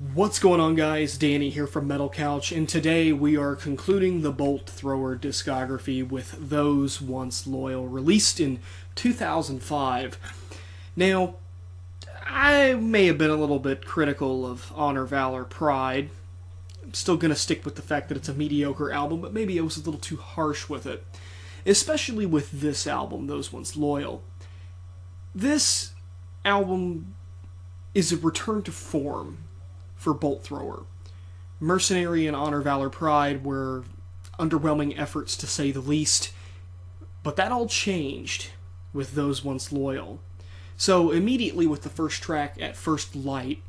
What's going on, guys? Danny here from Metal Couch, and today we are concluding the Bolt Thrower discography with Those Once Loyal, released in 2005. Now, I may have been a little bit critical of Honor, Valor, Pride. I'm still going to stick with the fact that it's a mediocre album, but maybe I was a little too harsh with it. Especially with this album, Those Once Loyal. This album is a return to form for Bolt Thrower. Mercenary and Honor, Valor, Pride were underwhelming efforts to say the least, but that all changed with Those Once Loyal. So immediately with the first track, At First Light,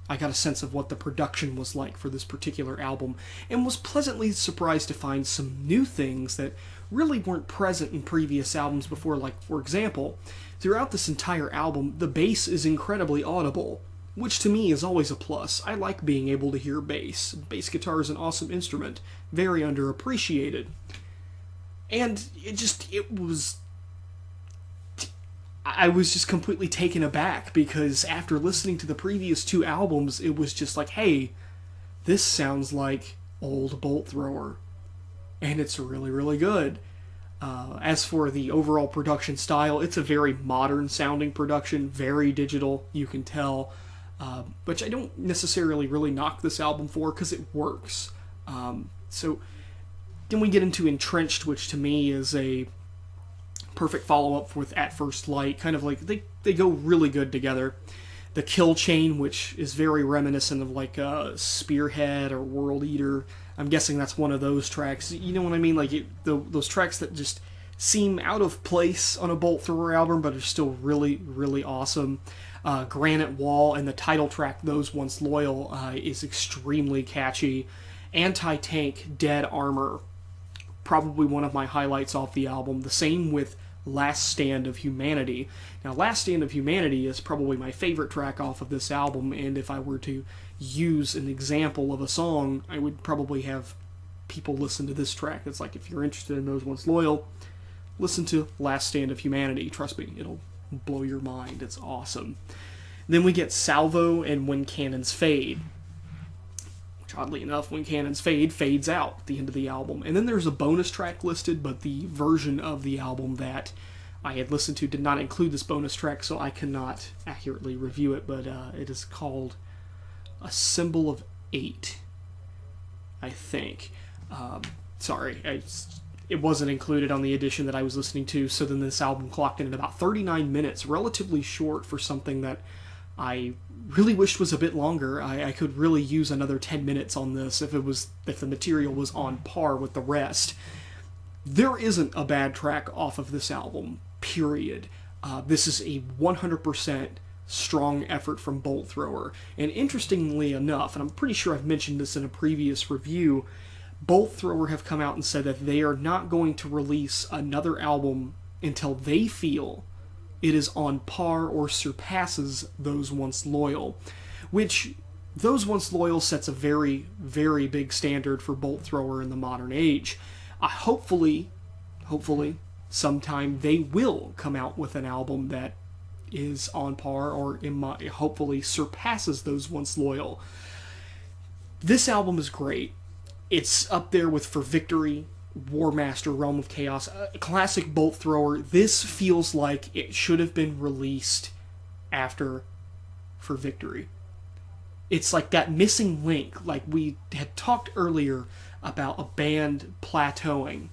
I got a sense of what the production was like for this particular album, and was pleasantly surprised to find some new things that really weren't present in previous albums before. Like, for example, throughout this entire album, the bass is incredibly audible, which to me is always a plus. I like being able to hear bass. Bass guitar is an awesome instrument, very underappreciated. And I was just completely taken aback, because after listening to the previous two albums, it was just like, hey, this sounds like old Bolt Thrower. And it's really, really good. As for the overall production style, it's a very modern sounding production, very digital, you can tell. Which I don't necessarily really knock this album for, because it works. So then we get into Entrenched, which to me is a perfect follow-up with At First Light. Kind of like, they go really good together. The Kill Chain, which is very reminiscent of like Spearhead or World Eater. I'm guessing that's one of those tracks. You know what I mean? Like those tracks that just seem out of place on a Bolt Thrower album, but are still really, really awesome. Granite Wall and the title track, Those Once Loyal, is extremely catchy. Anti-Tank, Dead Armor, probably one of my highlights off the album. The same with Last Stand of Humanity. Now, Last Stand of Humanity is probably my favorite track off of this album, and if I were to use an example of a song, I would probably have people listen to this track. It's like, if you're interested in Those Once Loyal, listen to Last Stand of Humanity. Trust me, it'll blow your mind. It's awesome. Then we get Salvo and When Cannons Fade, which oddly enough, When Cannons Fade fades out at the end of the album. And then there's a bonus track listed, but the version of the album that I had listened to did not include this bonus track, so I cannot accurately review it, but it is called A Symbol of Eight, I think. It wasn't included on the edition that I was listening to, so then this album clocked in at about 39 minutes, relatively short for something that I really wished was a bit longer. I could really use another 10 minutes on this if the material was on par with the rest. There isn't a bad track off of this album, period. This is a 100% strong effort from Bolt Thrower. And interestingly enough, and I'm pretty sure I've mentioned this in a previous review, Bolt Thrower have come out and said that they are not going to release another album until they feel it is on par or surpasses Those Once Loyal, which Those Once Loyal sets a very, very big standard for Bolt Thrower in the modern age. Hopefully, sometime they will come out with an album that is on par or hopefully surpasses Those Once Loyal. This album is great. It's up there with For Victory, War Master, Realm of Chaos, classic Bolt Thrower. This feels like it should have been released after For Victory. It's like that missing link, like we had talked earlier about a band plateauing.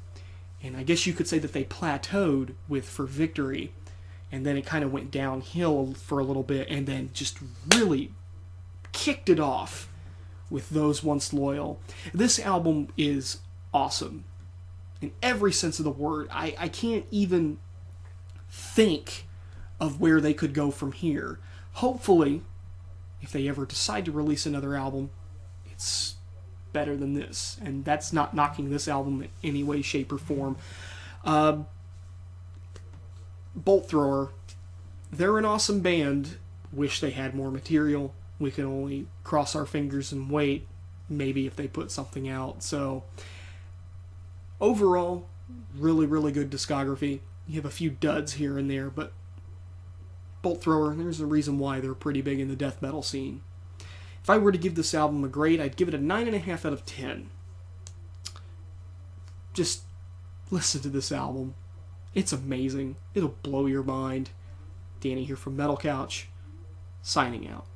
And I guess you could say that they plateaued with For Victory, and then it kind of went downhill for a little bit, and then just really kicked it off with Those Once Loyal. This album is awesome in every sense of the word. I can't even think of where they could go from here. Hopefully, if they ever decide to release another album, it's better than this. And that's not knocking this album in any way, shape, or form. Bolt Thrower, they're an awesome band. Wish they had more material. We can only cross our fingers and wait, maybe, if they put something out. So, overall, really, really good discography. You have a few duds here and there, but Bolt Thrower, there's a reason why they're pretty big in the death metal scene. If I were to give this album a grade, I'd give it a 9.5 out of 10. Just listen to this album. It's amazing. It'll blow your mind. Danny here from Metal Couch, signing out.